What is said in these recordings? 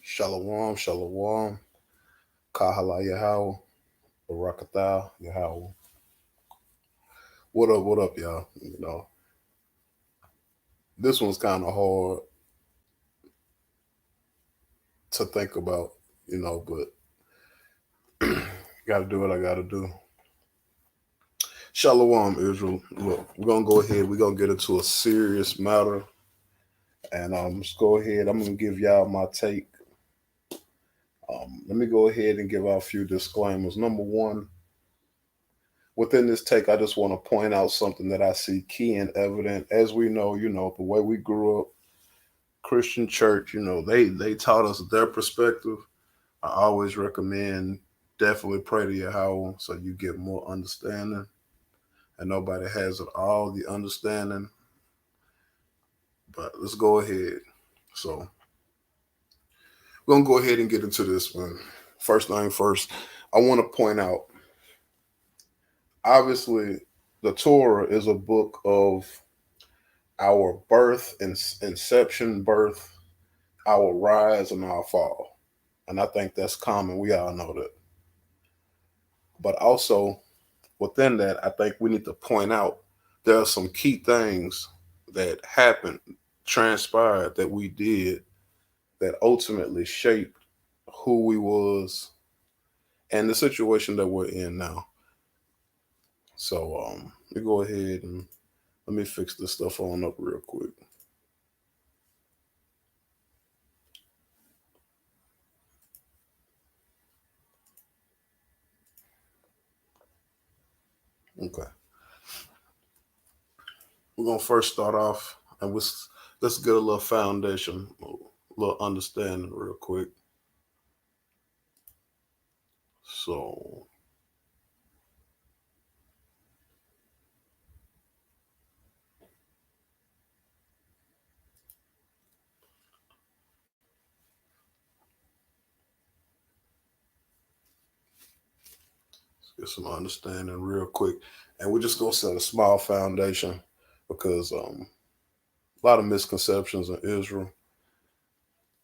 Shalom, shalom, Kahala Yahweh, Barakatah Yahweh. What up, y'all? This one's kind of hard to think about, but gotta do what I gotta do. Shalom, Israel. Look, we're gonna go ahead, we're gonna get into a serious matter. And let's go ahead. I'm gonna give y'all my take. Let me go ahead and give out a few disclaimers. Number one, within this take, I just want to point out something that I see key and evident. As we know, the way we grew up, Christian church, they taught us their perspective. I always recommend definitely pray to Yahweh so you get more understanding. And nobody has it all the understanding. But let's go ahead. So we're gonna go ahead and get into this one. First thing first, I want to point out, obviously, the Torah is a book of our birth and inception, birth, our rise and our fall. And I think that's common. We all know that. But also within that, I think we need to point out there are some key things that happened, transpired that we did that ultimately shaped who we was and the situation that we're in now. So let me go ahead and let me fix this stuff on up real quick. Okay. We're gonna first start off and let's get a little foundation, a little understanding real quick. So get some understanding real quick. And we're just gonna set a small foundation because a lot of misconceptions in Israel.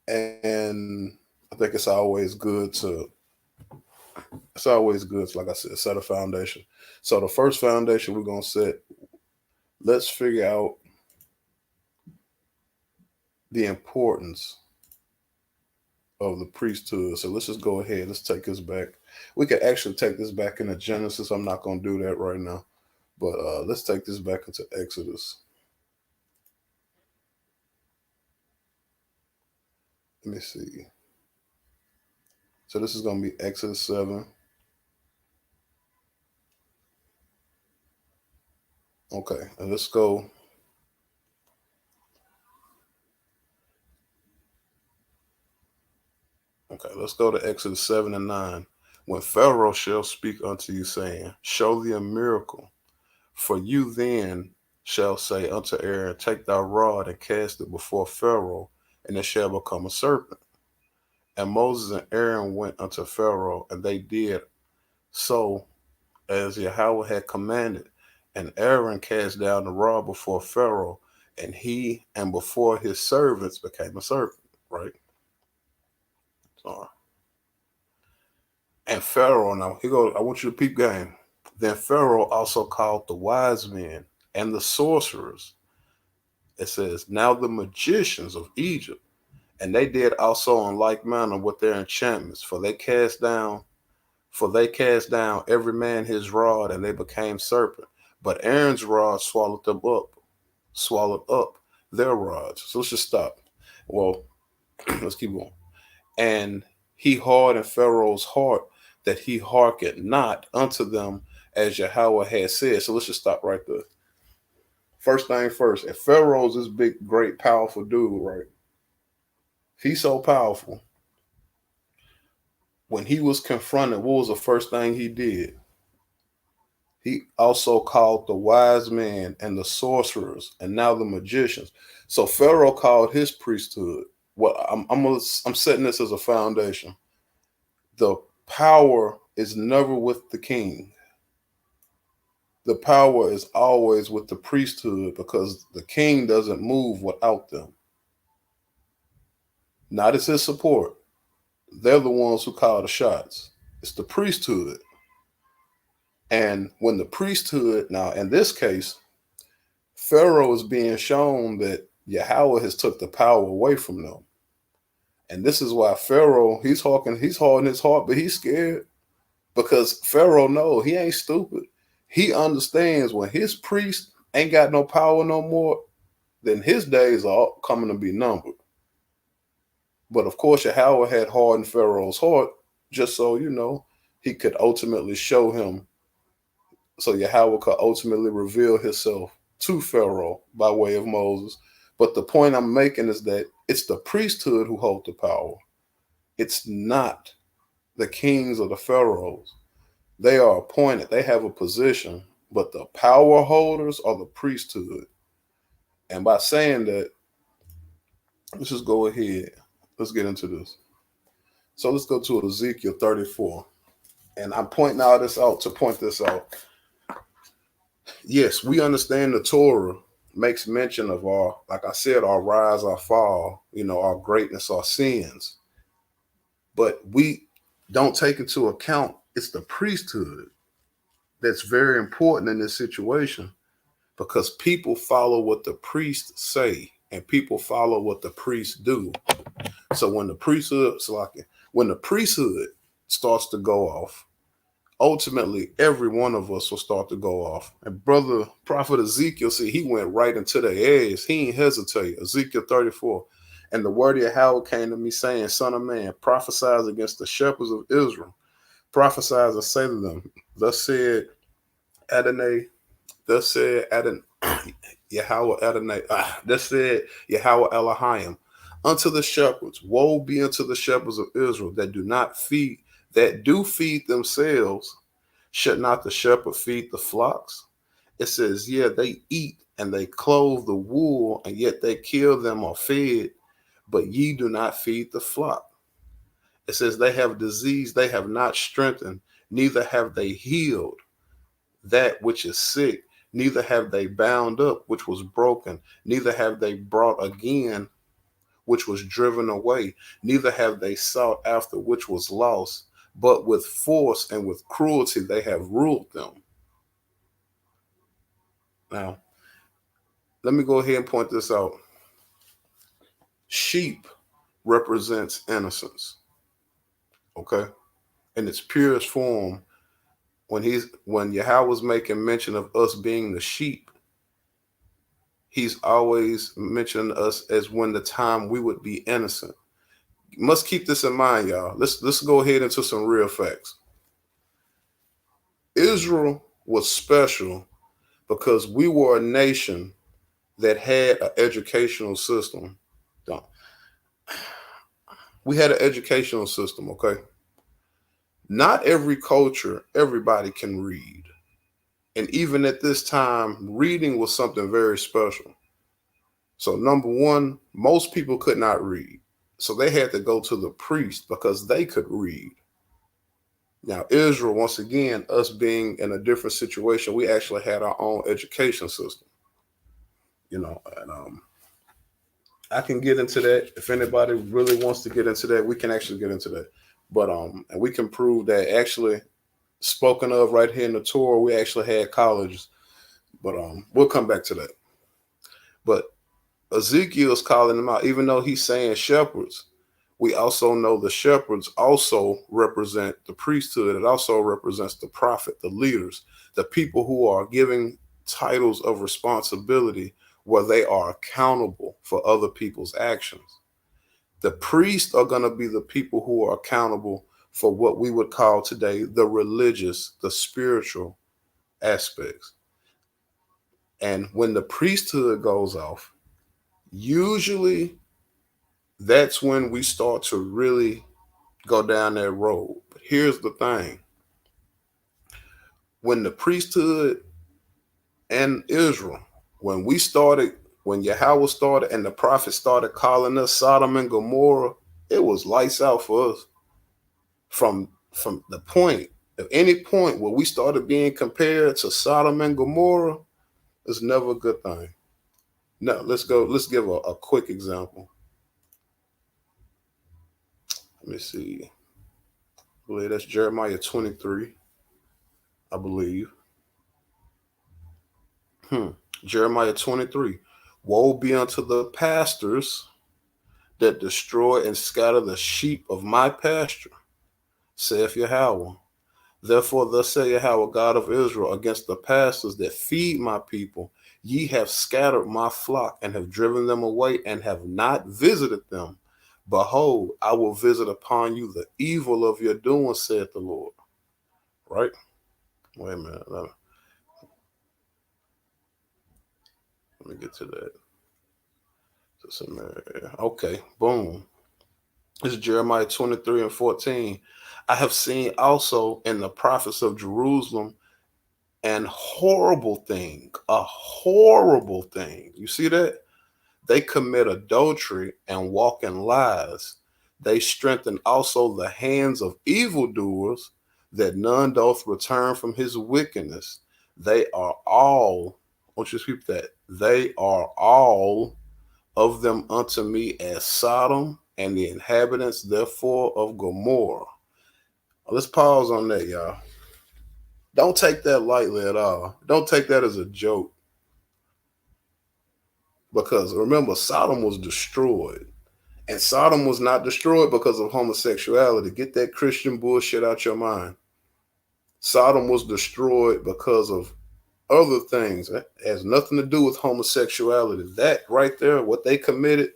And I think it's always good to, like I said, set a foundation. So the first foundation we're gonna set, let's figure out the importance of the priesthood. So let's just go ahead, let's take this back. We could actually take this back into Genesis. I'm not gonna do that right now. But let's take this back into Exodus. Let me see. So this is going to be Exodus 7. Okay, and let's go. Okay, let's go to Exodus 7 and 9. When Pharaoh shall speak unto you, saying, show thee a miracle, for you then shall say unto Aaron, take thy rod and cast it before Pharaoh, and it shall become a serpent. And Moses and Aaron went unto Pharaoh, and they did so as Yahweh had commanded. And Aaron cast down the rod before Pharaoh, and he and before his servants became a serpent, right? So, and Pharaoh, now he goes, I want you to peep game. Then Pharaoh also called the wise men and the sorcerers. It says, now the magicians of Egypt, and they did also in like manner with their enchantments, for they cast down every man his rod, and they became serpent. But Aaron's rod swallowed up their rods. So let's just stop. Well, let's keep going. And he hardened Pharaoh's heart that he hearkened not unto them as Yahweh had said. So let's just stop right there. First thing first, if Pharaoh's this big, great, powerful dude, right? He's so powerful. When he was confronted, what was the first thing he did? He also called the wise men and the sorcerers, and now the magicians. So Pharaoh called his priesthood. Well, I'm setting this as a foundation. The power is never with the king. The power is always with the priesthood because the king doesn't move without them. Not as his support, They're the ones who call the shots. It's the priesthood. And when the priesthood, now in this case, Pharaoh is being shown that Yahweh has took the power away from them. And this is why Pharaoh, he's holding his heart, but he's scared because Pharaoh knows he ain't stupid. He understands when his priest ain't got no power no more, then his days are coming to be numbered. But of course, Yahweh had hardened Pharaoh's heart just so, he could ultimately show him, so Yahweh could ultimately reveal himself to Pharaoh by way of Moses. But the point I'm making is that it's the priesthood who hold the power. It's not the kings or the pharaohs. They are appointed. They have a position, but the power holders are the priesthood. And by saying that, let's just go ahead. Let's get into this. So let's go to Ezekiel 34. And I'm pointing all this out to point this out. Yes, we understand the Torah makes mention of our, like I said, our rise, our fall, our greatness, our sins. But we don't take into account it's the priesthood that's very important in this situation because people follow what the priests say and people follow what the priests do. So when the priesthood starts to go off, ultimately every one of us will start to go off. And brother prophet Ezekiel, see, he went right into the edge. He ain't hesitate. Ezekiel 34. And the word of Yahweh came to me saying, Son of man, prophesize against the shepherds of Israel. Prophesize and say to them, thus said Adonai, thus said Yahweh Adonai, thus said Yahweh Elohim, unto the shepherds, woe be unto the shepherds of Israel that do feed themselves. Should not the shepherd feed the flocks? It says, yeah, they eat and they clothe the wool, and yet they kill them or fed, but ye do not feed the flock. It says they have disease, they have not strengthened, neither have they healed that which is sick, neither have they bound up which was broken, neither have they brought again which was driven away, neither have they sought after which was lost, but with force and with cruelty they have ruled them. Now, let me go ahead and point this out. Sheep represents innocence, okay? In its purest form, when Yahweh was making mention of us being the sheep, he's always mentioned us as when the time we would be innocent. You must keep this in mind, y'all. Let's go ahead into some real facts. Israel was special because we were a nation that had an educational system. We had an educational system, okay? Not every culture, everybody can read. And even at this time, reading was something very special. So number one, most people could not read. So they had to go to the priest because they could read. Now, Israel, once again, us being in a different situation, we actually had our own education system. And I can get into that. If anybody really wants to get into that, we can actually get into that. But and we can prove that actually spoken of right here in the Torah, we actually had colleges. But we'll come back to that. But Ezekiel's calling them out, even though he's saying shepherds. We also know the shepherds also represent the priesthood. It also represents the prophet, the leaders, the people who are giving titles of responsibility where they are accountable for other people's actions. The priests are going to be the people who are accountable for what we would call today the religious, the spiritual aspects. And when the priesthood goes off, usually that's when we start to really go down that road. But here's the thing. When the priesthood and Israel, when Yahweh started and the prophet started calling us Sodom and Gomorrah, it was lights out for us. From the point, at any point where we started being compared to Sodom and Gomorrah, it's never a good thing. Now, let's give a quick example. Let me see. I believe that's Jeremiah 23, I believe. Hmm. Jeremiah 23. Woe be unto the pastors that destroy and scatter the sheep of my pasture, saith Yahweh. Therefore, thus saith Yahweh, God of Israel, against the pastors that feed my people, ye have scattered my flock and have driven them away and have not visited them. Behold, I will visit upon you the evil of your doing, saith the Lord. Right? Wait a minute. Let me get to that. Okay, boom. This is Jeremiah 23 and 14. I have seen also in the prophets of Jerusalem an horrible thing, a horrible thing. You see that? They commit adultery and walk in lies. They strengthen also the hands of evildoers, that none doth return from his wickedness. They are all, I want you to repeat that. They are all of them unto me as Sodom, and the inhabitants therefore of Gomorrah. Let's pause on that, y'all. Don't take that lightly at all. Don't take that as a joke. Because remember, Sodom was destroyed. And Sodom was not destroyed because of homosexuality. Get that Christian bullshit out your mind. Sodom was destroyed because of other things. It has nothing to do with homosexuality. That right there, what they committed,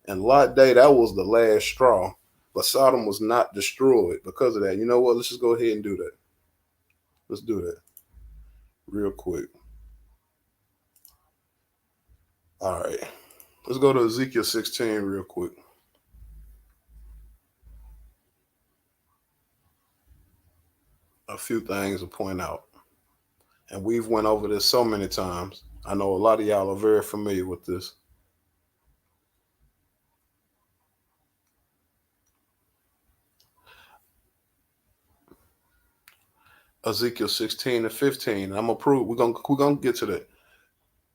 and Lot Day, that was the last straw. But Sodom was not destroyed because of that. You know what? Let's just go ahead and do that. Let's do that real quick. All right. Let's go to Ezekiel 16 real quick. A few things to point out. And we've went over this so many times. I know a lot of y'all are very familiar with this. Ezekiel 16 and 15. I'm gonna prove we're gonna get to that.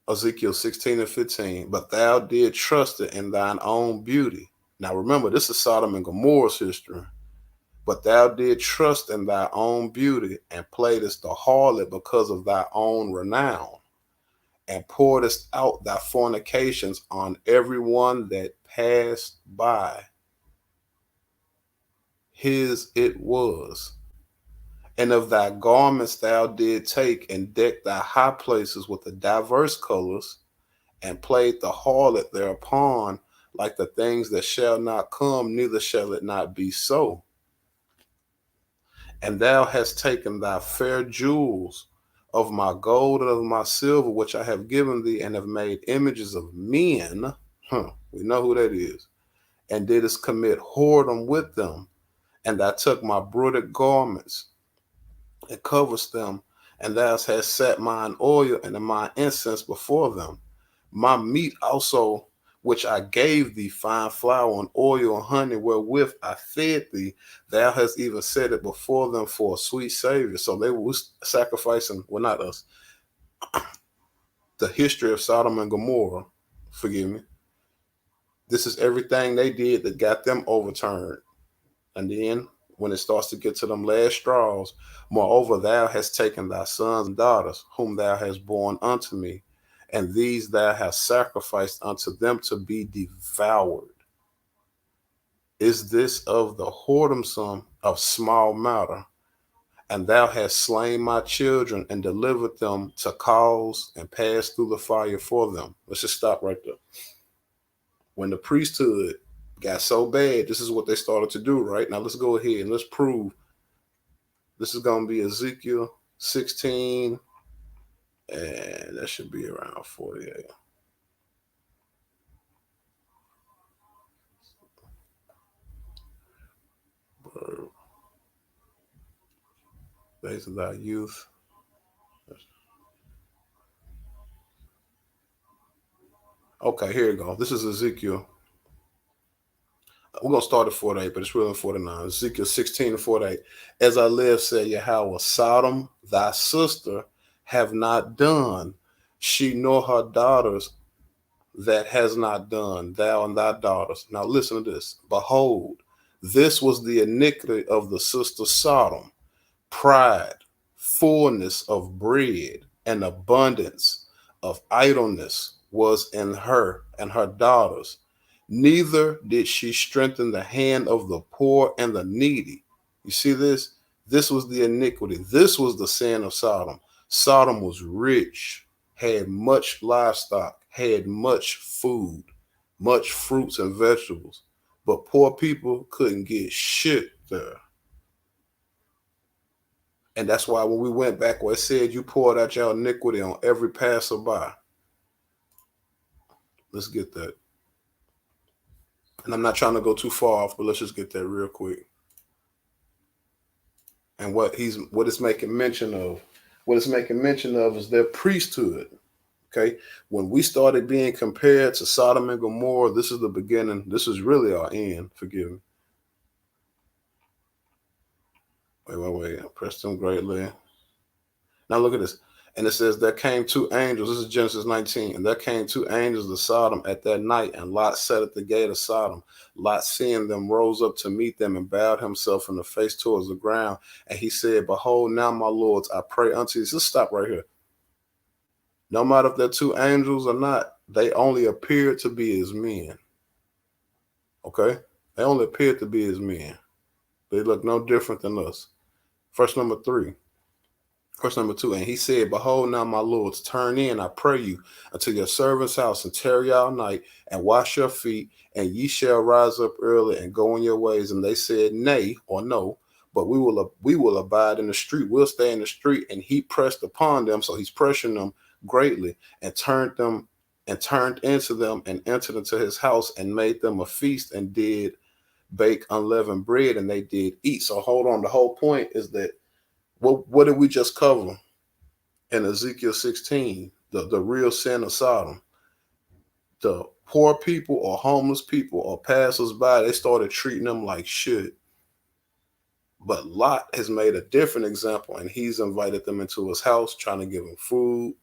Ezekiel 16 and 15. But thou did trust it in thine own beauty. Now remember, this is Sodom and Gomorrah's history. But thou did trust in thy own beauty, and playedest the harlot because of thy own renown, and pouredest out thy fornications on every one that passed by. His it was. And of thy garments thou did take and deck thy high places with the diverse colors, and played the harlot thereupon, like the things that shall not come, neither shall it not be so. And thou hast taken thy fair jewels of my gold and of my silver, which I have given thee, and have made images of men. We know who that is. And didst commit whoredom with them. And thou took my broidered garments and covers them, and thou hast set mine oil and mine incense before them. My meat also, which I gave thee, fine flour and oil and honey, wherewith I fed thee, thou hast even set it before them for a sweet savior. So they were sacrificing, well, not us, the history of Sodom and Gomorrah. Forgive me. This is everything they did that got them overturned. And then when it starts to get to them last straws, moreover, thou hast taken thy sons and daughters, whom thou hast borne unto me, and these thou hast sacrificed unto them to be devoured. Is this of the whoredom of small matter? And thou hast slain my children and delivered them to cause and pass through the fire for them. Let's just stop right there. When the priesthood got so bad, this is what they started to do, right? Now let's go ahead and let's prove. This is going to be Ezekiel 16, and that should be around 48. Days of thy youth. Okay, here you go. This is Ezekiel. We're going to start at 48, but it's really 49. Ezekiel 16 and 48. As I live, said Yahweh, Sodom, thy sister, have not done, she nor her daughters that has not done, thou and thy daughters. Now listen to this. Behold, This was the iniquity of the sister Sodom: pride, fullness of bread, and abundance of idleness was in her and her daughters. Neither did she strengthen the hand of the poor and the needy. You see this? This was the iniquity. This was the sin of Sodom. Sodom was rich, had much livestock, had much food, much fruits and vegetables, but poor people couldn't get shit there. And that's why when we went back where it said you poured out your iniquity on every passerby. Let's get that. And I'm not trying to go too far off, but let's just get that real quick. And what it's making mention of, is their priesthood. Okay. When we started being compared to Sodom and Gomorrah, this is the beginning. This is really our end. Forgive me. Wait. I pressed them greatly. Now look at this. And it says, there came two angels. This is Genesis 19. And there came two angels of Sodom at that night, and Lot sat at the gate of Sodom. Lot, seeing them, rose up to meet them and bowed himself in the face towards the ground. And he said, behold, now, my lords, I pray unto you. Just stop right here. No matter if they're two angels or not, they only appeared to be as men. Okay? They only appeared to be as men. They look no different than us. Verse number 3. Verse number 2, and he said, behold, now, my lords, turn in, I pray you, unto your servant's house, and tarry all night, and wash your feet, and ye shall rise up early and go in your ways. And they said, nay, or no, but we will abide in the street. We'll stay in the street. And he pressed upon them, so he's pressuring them greatly, and turned into them, and entered into his house, and made them a feast, and did bake unleavened bread, and they did eat. So hold on. The whole point is that what did we just cover in Ezekiel 16? The real sin of Sodom. The poor people or homeless people or passers-by, they started treating them like shit. But Lot has made a different example, and he's invited them into his house, trying to give them food.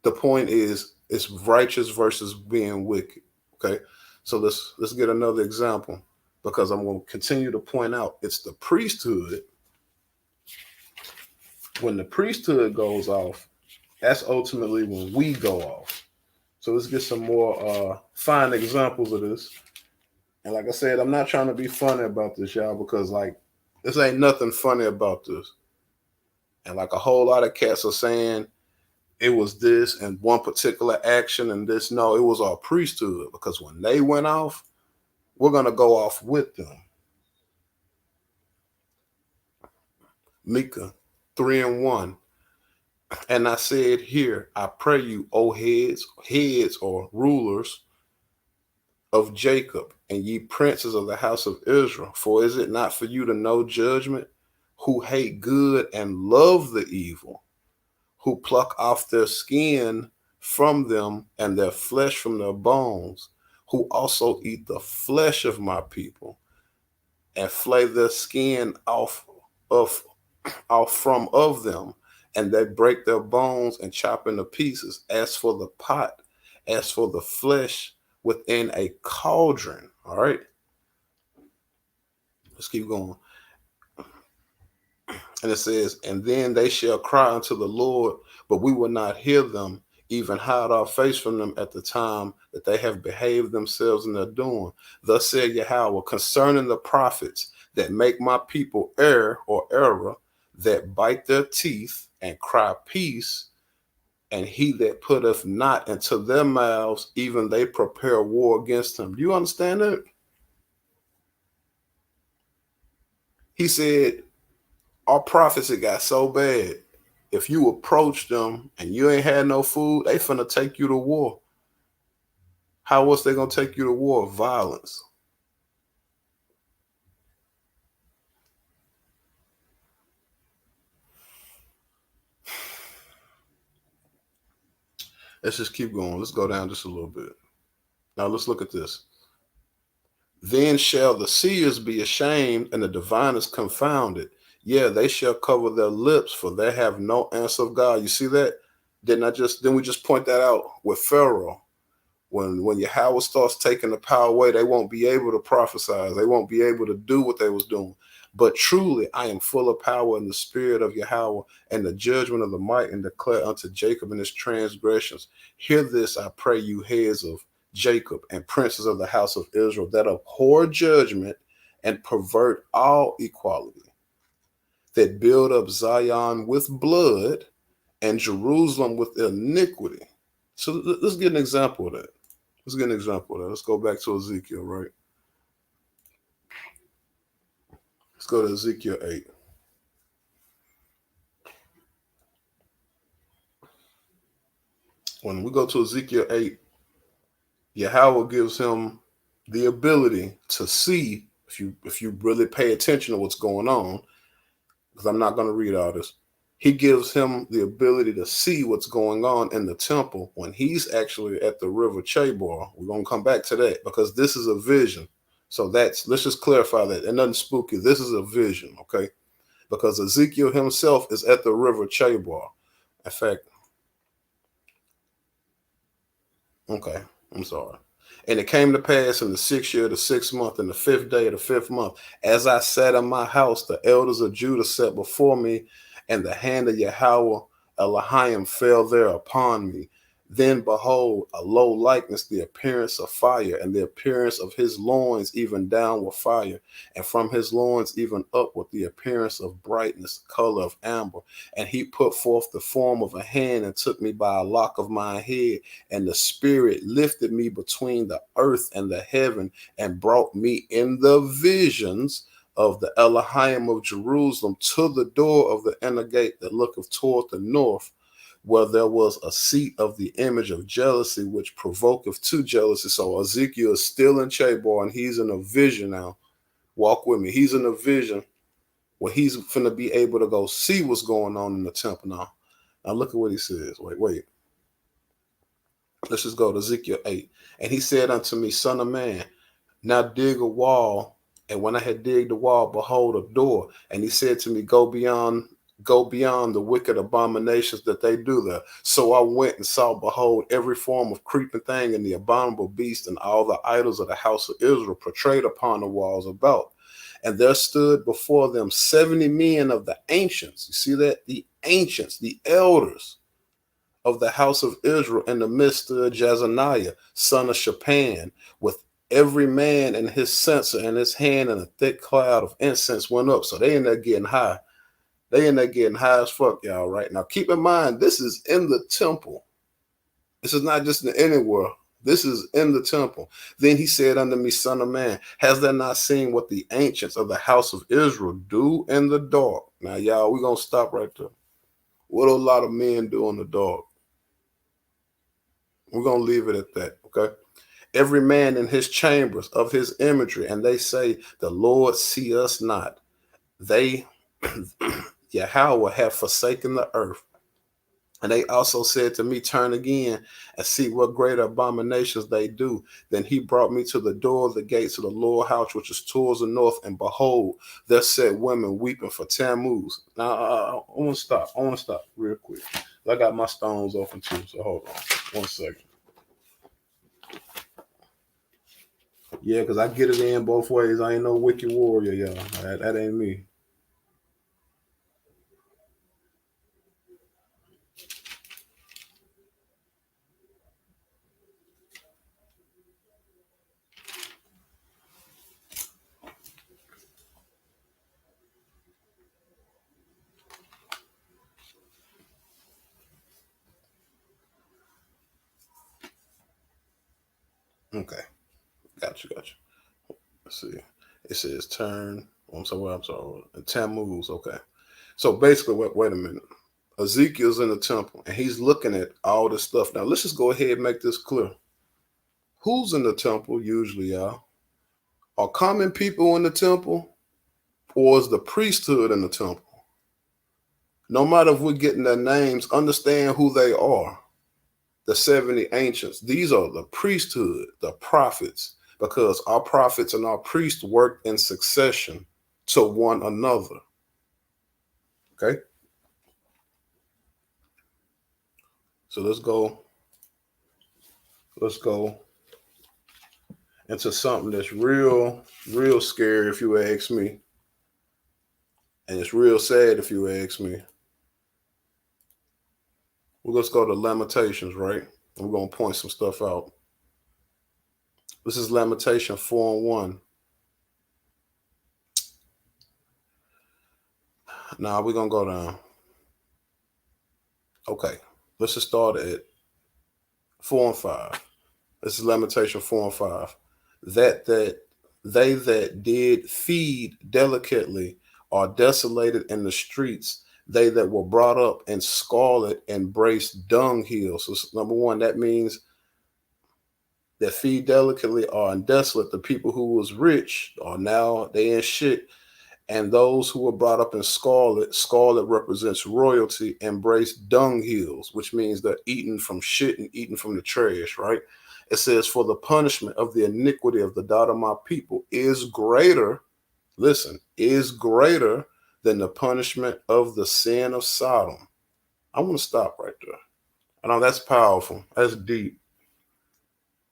The point is, it's righteous versus being wicked. Okay, so let's get another example, because I'm going to continue to point out it's the priesthood. When the priesthood goes off, that's ultimately when we go off. So let's get some more fine examples of this. And like I said, I'm not trying to be funny about this, y'all, because like this ain't nothing funny about this. And like a whole lot of cats are saying it was this and one particular action and this. No, it was our priesthood, because when they went off, we're going to go off with them. Micah 3:1. And I said, here, I pray you, O heads or rulers of Jacob, and ye princes of the house of Israel, for is it not for you to know judgment, who hate good and love the evil, who pluck off their skin from them and their flesh from their bones, who also eat the flesh of my people, and flay their skin off from of them, and they break their bones and chop into pieces. As for the pot, as for the flesh within a cauldron. All right. Let's keep going. And it says, and then they shall cry unto the Lord, but we will not hear them, even hide our face from them at the time that they have behaved themselves in their doing. Thus said Yahweh, concerning the prophets that make my people err or error, that bite their teeth and cry peace, and he that putteth not into their mouths, even they prepare war against him. Do you understand that? He said, our prophets, it got so bad. If you approach them and you ain't had no food, they finna take you to war. How else they gonna take you to war? Violence. Let's just keep going. Let's go down just a little bit. Now let's look at this. Then shall the seers be ashamed, and the diviners confounded. Yeah, they shall cover their lips, for they have no answer of God. You see that? Didn't we just point that out with Pharaoh? When Yahweh starts taking the power away, they won't be able to prophesy. They won't be able to do what they was doing. But truly, I am full of power in the spirit of Yahweh and the judgment of the might, and declare unto Jacob and his transgressions. Hear this, I pray you, heads of Jacob and princes of the house of Israel, that abhor judgment and pervert all equality, that build up Zion with blood and Jerusalem with iniquity. So let's get an example of that. Let's get an example of that. Let's go back to Ezekiel, right? Let's go to Ezekiel 8. When we go to Ezekiel 8, Yahweh gives him the ability to see, if you really pay attention to what's going on, because I'm not going to read all this. He gives him the ability to see what's going on in the temple when he's actually at the river Chabar. We're going to come back to that because this is a vision. So let's just clarify that. And nothing spooky. This is a vision, okay? Because Ezekiel himself is at the river Chabar. In fact, okay, I'm sorry. And it came to pass in the 6th year, the 6th month, and the 5th day of the 5th month, as I sat in my house, the elders of Judah sat before me, and the hand of Yahweh Elohim fell there upon me. Then behold, a low likeness, the appearance of fire, and the appearance of his loins even down with fire, and from his loins even up with the appearance of brightness, color of amber. And he put forth the form of a hand and took me by a lock of my head, and the spirit lifted me between the earth and the heaven, and brought me in the visions of the Elohim of Jerusalem to the door of the inner gate that looketh toward the north, where there was a seat of the image of jealousy, which provoketh to jealousy. So Ezekiel is still in Chabar, and he's in a vision now. Walk with me. He's in a vision where he's finna be able to go see what's going on in the temple now. Now look at what he says. Wait. Let's just go to Ezekiel 8. And he said unto me, Son of man, now dig a wall. And when I had digged the wall, behold, a door. And he said to me, go beyond the wicked abominations that they do there. So I went and saw, behold, every form of creeping thing and the abominable beast and all the idols of the house of Israel portrayed upon the walls about. And there stood before them 70 men of the ancients. You see that? The ancients, the elders of the house of Israel. In the midst stood Jezaniah, son of Shaphan, with every man in his censer in his hand, and a thick cloud of incense went up. So they in there getting high. They in there getting high as fuck, y'all, right? Now, keep in mind, this is in the temple. This is not just anywhere. This is in the temple. Then he said unto me, Son of man, has thou not seen what the ancients of the house of Israel do in the dark? Now, y'all, we're going to stop right there. What a lot of men do in the dark. We're going to leave it at that, okay? Every man in his chambers of his imagery, and they say, the Lord see us not. They, Yahweh, have forsaken the earth. And they also said to me, turn again and see what greater abominations they do. Then he brought me to the door of the gates of the Lord house, which is towards the north. And behold, there sat women weeping for Tammuz. Now, I want to stop. I want to stop real quick. I got my stones open too, so hold on 1 second. Yeah, because I get it in both ways. I ain't no wicked warrior, y'all. That ain't me. Okay, gotcha. Let's see. It says turn. I'm sorry. Tammuz. Okay. So basically, wait a minute. Ezekiel's in the temple and he's looking at all this stuff. Now, let's just go ahead and make this clear. Who's in the temple usually, y'all? Are common people in the temple, or is the priesthood in the temple? No matter if we're getting their names, understand who they are. The 70 ancients. These are the priesthood, the prophets, because our prophets and our priests worked in succession to one another. Okay? So let's go let's go into something that's real, real scary if you ask me. And it's real sad if you ask me. Well, let's go to Lamentations, right? We're going to point some stuff out. This is Lamentation 4 and 1. Now we're going to go down. Okay, let's just start at 4 and 5. This is Lamentation 4 and 5. That they that did feed delicately are desolated in the streets. They that were brought up in scarlet embraced dunghills. So number one, that means that feed delicately are desolate. The people who was rich are now they in shit. And those who were brought up in scarlet, scarlet represents royalty, embrace dunghills, which means they're eating from shit and eating from the trash, right? It says, for the punishment of the iniquity of the daughter of my people is greater, listen, is greater than the punishment of the sin of Sodom. I want to stop right there. I know that's powerful. That's deep.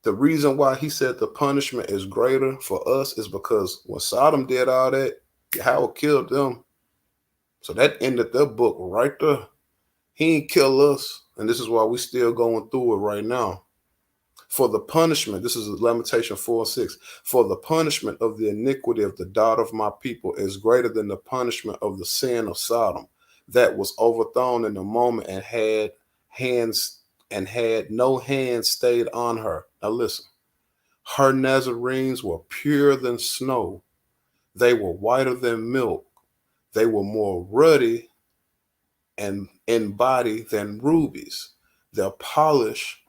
The reason why he said the punishment is greater for us is because when Sodom did all that, Yahweh killed them. So that ended their book right there. He ain't kill us. And this is why we still going through it right now. For the punishment, this is Lamentation 4:6. For the punishment of the iniquity of the daughter of my people is greater than the punishment of the sin of Sodom, that was overthrown in the moment and had no hand stayed on her. Now listen, her Nazarenes were purer than snow. They were whiter than milk. They were more ruddy and in body than rubies. Their polish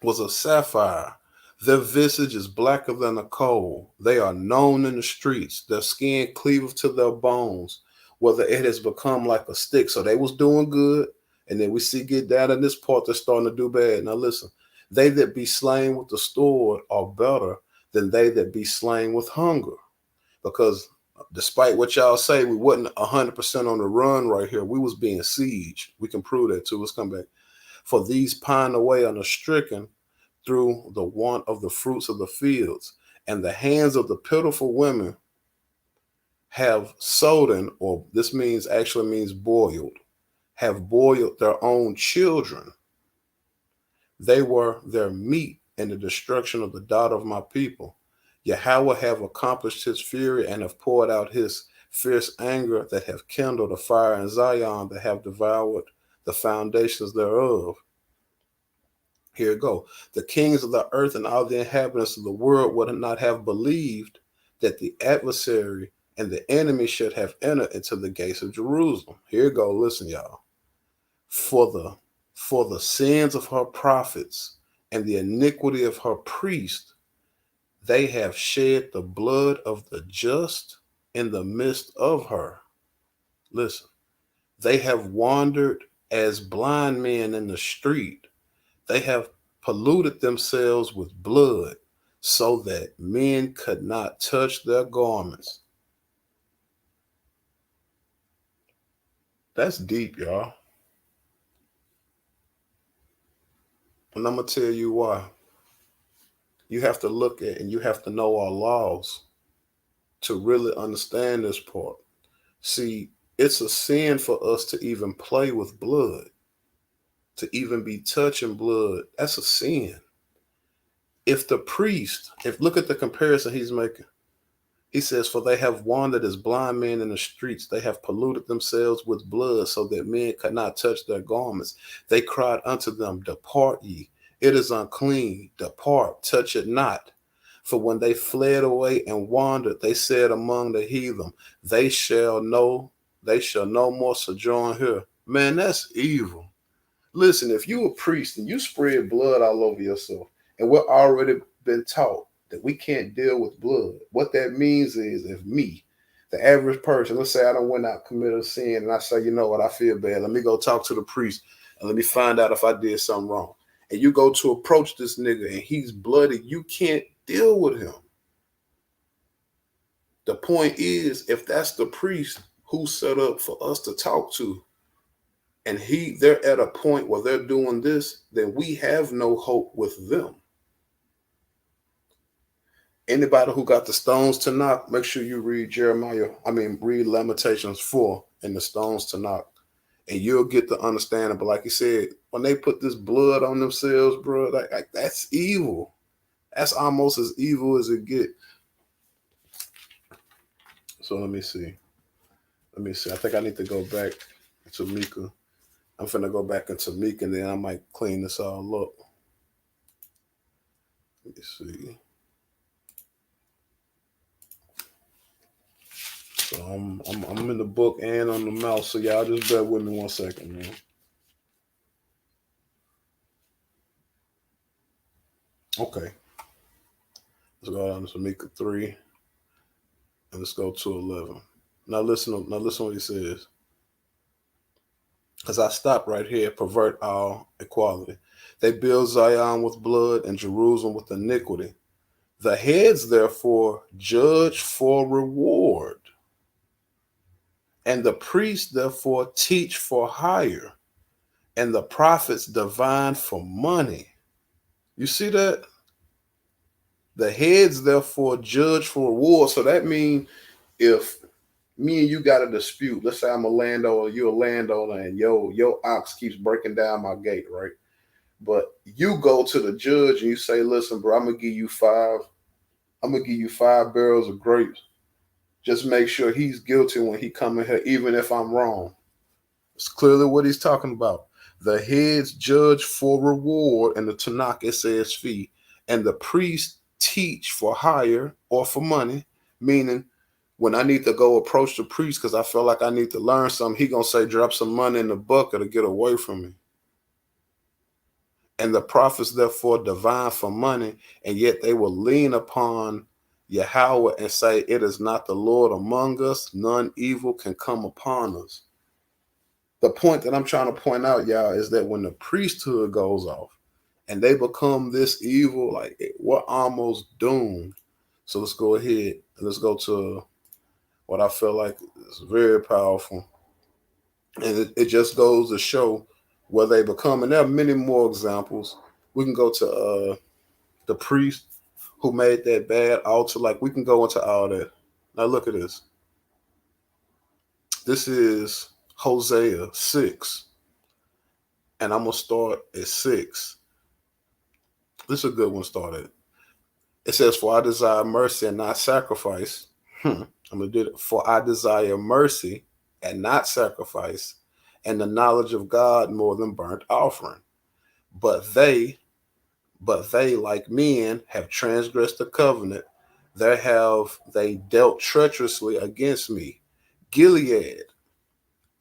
was a sapphire. Their visage is blacker than a coal. They are known in the streets. Their skin cleaveth to their bones, whether it has become like a stick. So they was doing good. And then we see get down in this part, they're starting to do bad. Now listen, they that be slain with the sword are better than they that be slain with hunger. Because despite what y'all say, we wasn't 100% on the run right here. We was being sieged. We can prove that too. Let's come back. For these pine away and are stricken through the want of the fruits of the fields, and the hands of the pitiful women have soden, or this means actually means boiled, have boiled their own children. They were their meat in the destruction of the daughter of my people. Yahweh have accomplished his fury and have poured out his fierce anger, that have kindled a fire in Zion, that have devoured the foundations thereof. Here it go. The kings of the earth and all the inhabitants of the world would not have believed that the adversary and the enemy should have entered into the gates of Jerusalem. Here it go. Listen, y'all. For the sins of her prophets and the iniquity of her priests, they have shed the blood of the just in the midst of her. Listen, they have wandered as blind men in the street. They have polluted themselves with blood so that men could not touch their garments. That's deep, y'all. And I'm going to tell you why. You have to look at and you have to know our laws to really understand this part. See, it's a sin for us to even play with blood, to even be touching blood. That's a sin. If the priest, if look at the comparison he's making, he says, for they have wandered as blind men in the streets. They have polluted themselves with blood so that men could not touch their garments. They cried unto them, depart ye. It is unclean. Depart, touch it not. For when they fled away and wandered, they said among the heathen, they shall no more sojourn here. Man, that's evil. Listen, if you a priest and you spread blood all over yourself, and we're already been taught that we can't deal with blood, what that means is if me, the average person, let's say I don't went out committed a sin and I say, you know what, I feel bad. Let me go talk to the priest and let me find out if I did something wrong. And you go to approach this nigga and he's bloody, you can't deal with him. The point is, if that's the priest who's set up for us to talk to, and they're at a point where they're doing this, then we have no hope with them. Anybody who got the stones to knock, make sure you read read Lamentations 4 and the stones to knock, and you'll get the understanding. But like you said, when they put this blood on themselves, bro, like that's evil. That's almost as evil as it get. So let me see. I think I need to go back to Mika. I'm finna go back into Mika, and then I might clean this all up. Let me see. So I'm in the book and on the mouse, so y'all just bear with me 1 second, man. Okay. Let's go down to Mika 3 and let's go to 11. Now listen what he says. As I stop right here, pervert all equality. They build Zion with blood and Jerusalem with iniquity. The heads, therefore, judge for reward, and the priests, therefore, teach for hire, and the prophets divine for money. You see that? The heads, therefore, judge for reward. So that means if me and you got a dispute, let's say I'm a landowner, you're a landowner, and your ox keeps breaking down my gate, right? But you go to the judge and you say, listen, bro, I'm gonna give you 5 barrels of grapes. Just make sure he's guilty when he come in here, even if I'm wrong. It's clearly what he's talking about. The heads judge for reward, and the Tanakh, it says fee, and the priests teach for hire or for money, meaning when I need to go approach the priest because I feel like I need to learn something, he gonna say, drop some money in the bucket to get away from me. And the prophets, therefore, divine for money, and yet they will lean upon Yahweh and say, it is not the Lord among us, none evil can come upon us. The point that I'm trying to point out, y'all, is that when the priesthood goes off and they become this evil, like we're almost doomed. So let's go ahead and let's go to what I feel like is very powerful. And it just goes to show where they become. And there are many more examples. We can go to the priest who made that bad altar. Like we can go into all that. Now look at this. This is Hosea 6. And I'm going to start at 6. This is a good one to start at. It says, for I desire mercy and not sacrifice. I'm going to do it. For I desire mercy and not sacrifice, and the knowledge of God more than burnt offering. But they, like men, have transgressed the covenant. There have they dealt treacherously against me. Gilead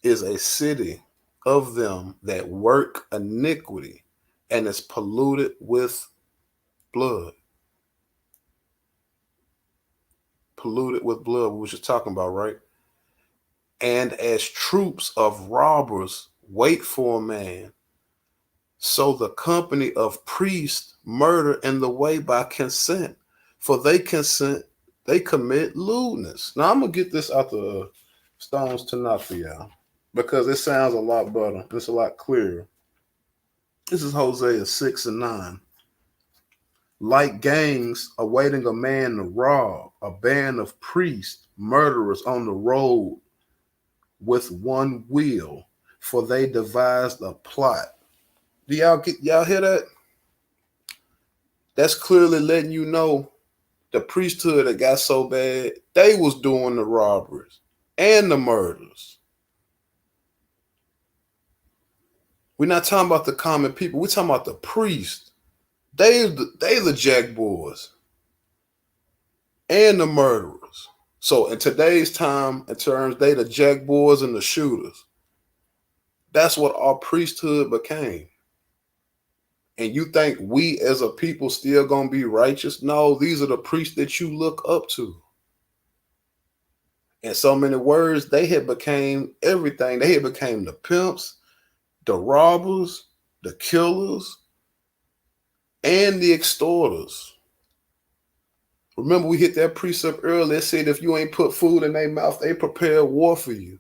is a city of them that work iniquity and is polluted with blood. Polluted with blood, we were just talking about, right? And as troops of robbers wait for a man, so the company of priests murder in the way by consent. For they consent, they commit lewdness. Now I'm going to get this out the stones to knock for y'all, because it sounds a lot better. It's a lot clearer. This is Hosea 6 and 9. Like gangs awaiting a man to rob, a band of priests, murderers on the road with one will, for they devised a plot. Do y'all hear that? That's clearly letting you know the priesthood that got so bad, they was doing the robberies and the murders. We're not talking about the common people. We're talking about the priests. They the jackboys and the murderers. So in today's time, in terms, they the jackboys and the shooters. That's what our priesthood became. And you think we as a people still gonna be righteous? No, these are the priests that you look up to. In so many words, they had became everything. They had became the pimps, the robbers, the killers, and the extorters. Remember, we hit that precept earlier. It said if you ain't put food in their mouth, they prepare war for you.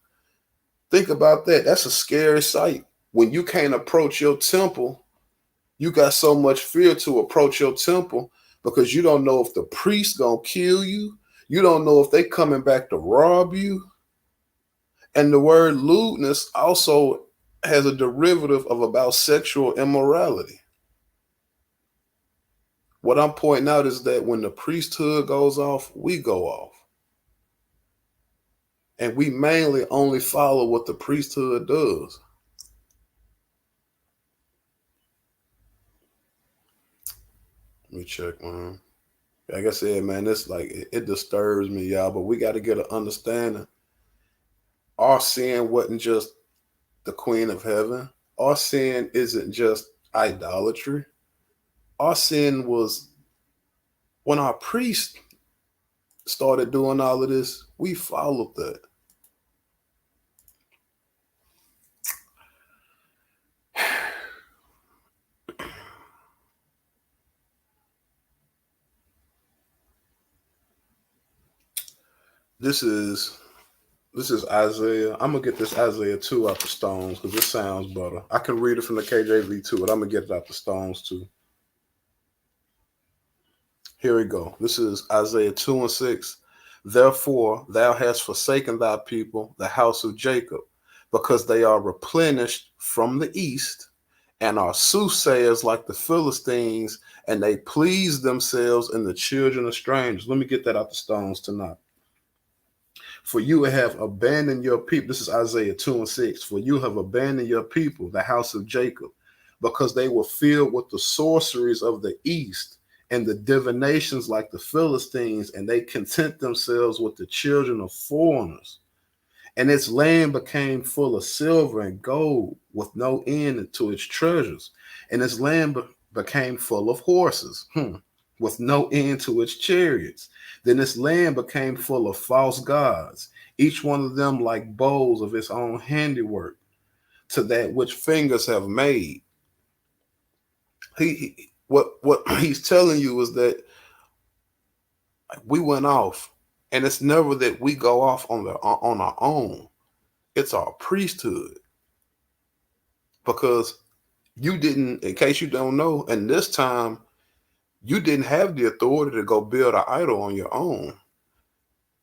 Think about that. That's a scary sight. When you can't approach your temple, you got so much fear to approach your temple because you don't know if the priest gonna kill you. You don't know if they coming back to rob you. And the word lewdness also has a derivative of about sexual immorality. What I'm pointing out is that when the priesthood goes off, we go off. And we mainly only follow what the priesthood does. Let me check, man. Like I said, man, it's like it disturbs me, y'all. But we got to get an understanding. Our sin wasn't just the Queen of Heaven. Our sin isn't just idolatry. Our sin was when our priest started doing all of this, we followed that. This is Isaiah. I'm gonna get this Isaiah 2 out the Stones because it sounds better. I can read it from the KJV too, but I'm gonna get it out the Stones too. Here we go. This is Isaiah 2 and 6. Therefore, thou hast forsaken thy people, the house of Jacob, because they are replenished from the east and are soothsayers like the Philistines, and they please themselves in the children of strangers. Let me get that out the Stones tonight. For you have abandoned your people. This is Isaiah 2 and 6. For you have abandoned your people, the house of Jacob, because they were filled with the sorceries of the east and the divinations like the Philistines, and they content themselves with the children of foreigners. And its land became full of silver and gold with no end to its treasures. And its land became full of horses with no end to its chariots. Then its land became full of false gods, each one of them like bowls of its own handiwork, to that which fingers have made. What he's telling you is that we went off, and it's never that we go off on our own. It's our priesthood, because you didn't. In case you don't know, and this time you didn't have the authority to go build an idol on your own.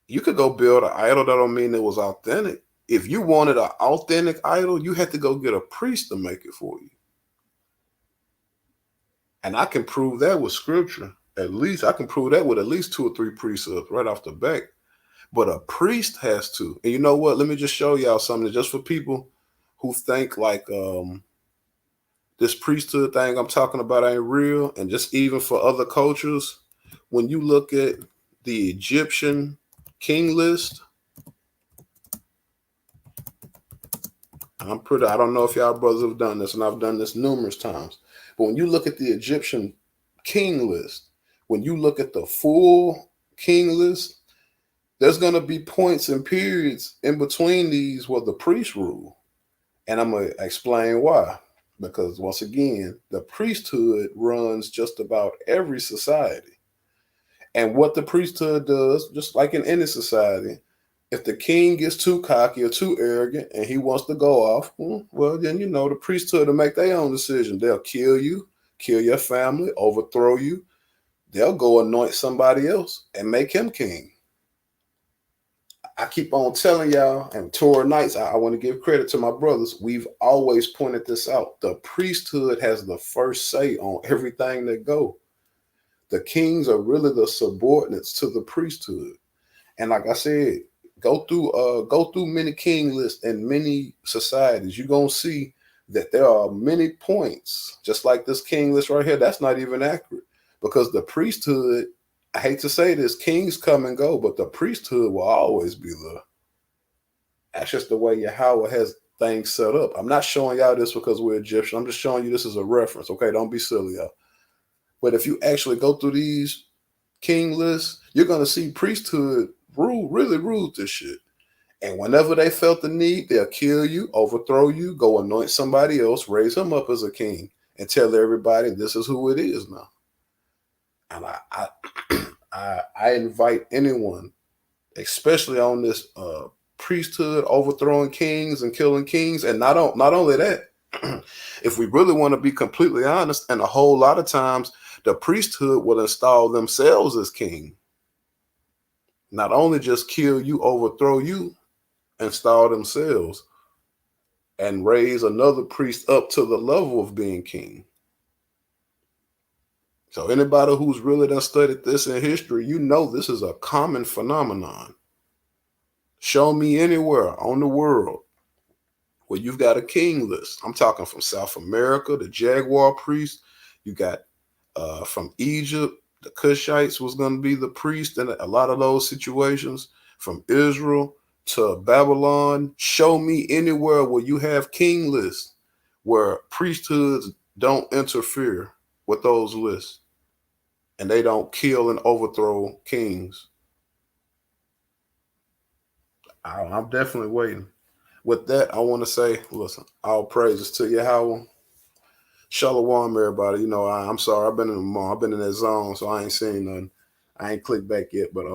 You could go build an idol. That don't mean it was authentic. If you wanted an authentic idol, you had to go get a priest to make it for you. And I can prove that with scripture. At least I can prove that with at least 2 or 3 precepts right off the bat. But a priest has to. And you know what? Let me just show y'all something just for people who think like this priesthood thing I'm talking about ain't real. And just even for other cultures, when you look at the Egyptian king list, I don't know if y'all brothers have done this, and I've done this numerous times. But when you look at the Egyptian king list, when you look at the full king list, there's going to be points and periods in between these where the priests rule. And I'm going to explain why. Because once again, the priesthood runs just about every society. And what the priesthood does, just like in any society, if the king gets too cocky or too arrogant and he wants to go off, well, then, the priesthood will make their own decision. They'll kill you, kill your family, overthrow you. They'll go anoint somebody else and make him king. I keep on telling y'all, and Torah Nights, I want to give credit to my brothers. We've always pointed this out. The priesthood has the first say on everything that go. The kings are really the subordinates to the priesthood. And like I said, go through many king lists and many societies. You're gonna see that there are many points, just like this king list right here. That's not even accurate, because the priesthood, I hate to say this, kings come and go, but the priesthood will always be there. That's just the way Yahweh has things set up. I'm not showing y'all this because we're Egyptian. I'm just showing you this as a reference. Okay, don't be silly, y'all. But if you actually go through these king lists, you're gonna see priesthood really ruled this shit. And whenever they felt the need, they'll kill you, overthrow you, go anoint somebody else, raise him up as a king, and tell everybody this is who it is now. And I invite anyone, especially on this priesthood overthrowing kings and killing kings, and not only that, If we really want to be completely honest, and a whole lot of times the priesthood will install themselves as king. Not only just kill you, overthrow you, install themselves and raise another priest up to the level of being king. So anybody who's really done studied this in history, you know this is a common phenomenon. Show me anywhere on the world where you've got a king list. I'm talking from South America, the Jaguar priest. You got from Egypt, the Cushites was going to be the priest in a lot of those situations. From Israel to Babylon, show me anywhere where you have king lists where priesthoods don't interfere with those lists and they don't kill and overthrow kings. I'm definitely waiting. With that, I want to say, listen, all praises to Yahweh. Shalom, everybody. You know, I'm sorry, I've been in the mall, I've been in that zone, so I ain't seen nothing. I ain't clicked back yet, but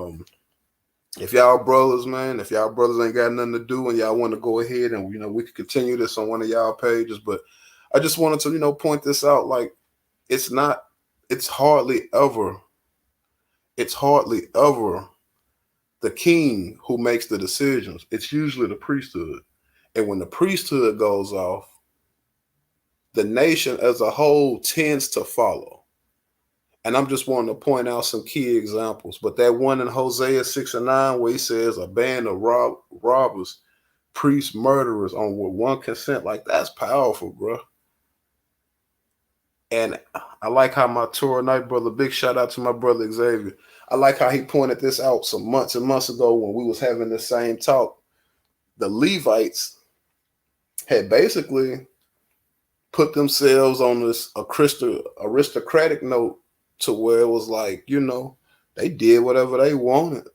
if y'all brothers, man, if y'all brothers ain't got nothing to do and y'all want to go ahead and we could continue this on one of y'all pages, but I just wanted to point this out. Like, it's not, it's hardly ever, it's hardly ever the king who makes the decisions. It's usually the priesthood, and when the priesthood goes off, the nation as a whole tends to follow. And I'm just wanting to point out some key examples. But that one in Hosea 6:9, where he says a band of robbers, priests, murderers on with one consent, like, that's powerful, bro. And I like how my Torah night brother, big shout out to my brother Xavier. I like how he pointed this out some months and months ago when we was having the same talk. The Levites had basically put themselves on this aristocratic note to where it was like, they did whatever they wanted.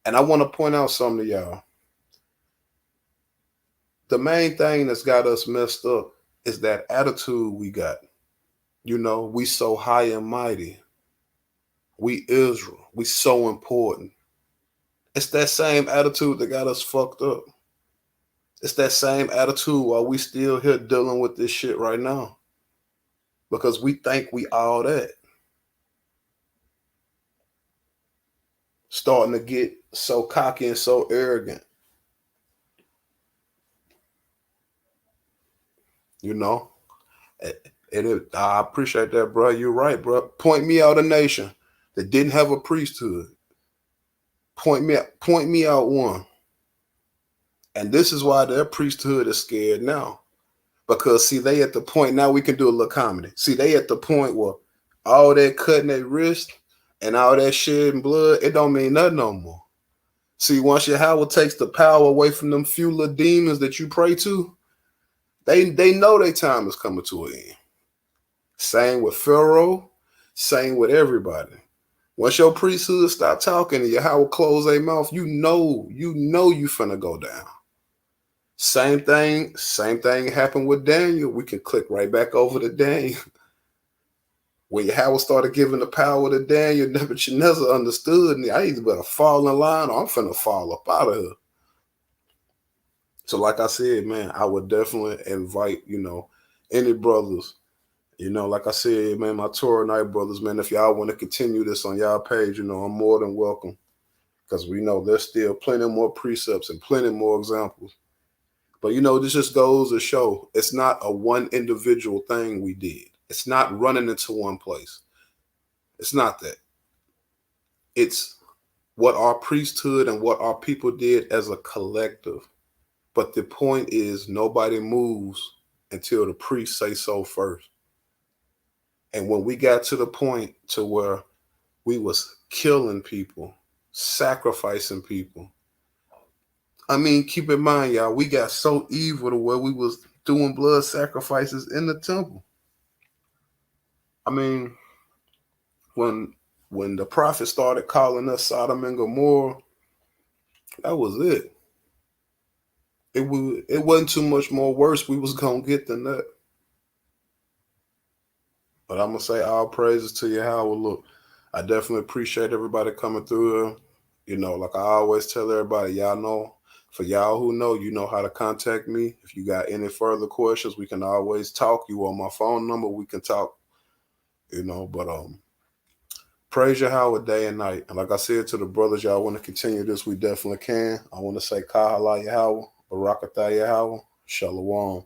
And I want to point out something to y'all. The main thing that's got us messed up is that attitude we got. We so high and mighty. We Israel. We so important. It's that same attitude that got us fucked up. It's that same attitude while we still here dealing with this shit right now. Because we think we all that. Starting to get so cocky and so arrogant. I appreciate that, bro. You're right, bro. Point me out a nation that didn't have a priesthood. Point me out one. And this is why their priesthood is scared now. Because, see, they at the point, now we can do a little comedy. See, they at the point where all that cutting their wrist and all that shedding blood, it don't mean nothing no more. See, once Yahweh takes the power away from them few little demons that you pray to, they know their time is coming to an end. Same with Pharaoh, same with everybody. Once your priesthood stop talking and Yahweh close their mouth, you know you finna go down. Same thing happened with Daniel. We can click right back over to Daniel. When Yahweh started giving the power to Daniel, Nebuchadnezzar understood, and I either better fall in line or I'm finna fall up out of here. So like I said, man, I would definitely invite, any brothers, like I said, man, my Torah night brothers, man, if y'all want to continue this on y'all page, I'm more than welcome. Because we know there's still plenty more precepts and plenty more examples. But, this just goes to show it's not a one individual thing we did. It's not running into one place. It's not that. It's what our priesthood and what our people did as a collective. But the point is, nobody moves until the priest say so first. And when we got to the point to where we was killing people, sacrificing people, I mean, keep in mind, y'all, we got so evil to where we was doing blood sacrifices in the temple. I mean, when the prophet started calling us Sodom and Gomorrah, that was it. It wasn't too much more worse we was gonna get than that. But I'm gonna say all praises to Yahweh. Look, I definitely appreciate everybody coming through here. Like I always tell everybody, y'all know For y'all who know, you know how to contact me. If you got any further questions, we can always talk. You on my phone number, we can talk, but praise Yahweh day and night. And like I said to the brothers, y'all want to continue this, we definitely can. I want to say Kahala Yahweh, Barakatah Yahweh, Shalom.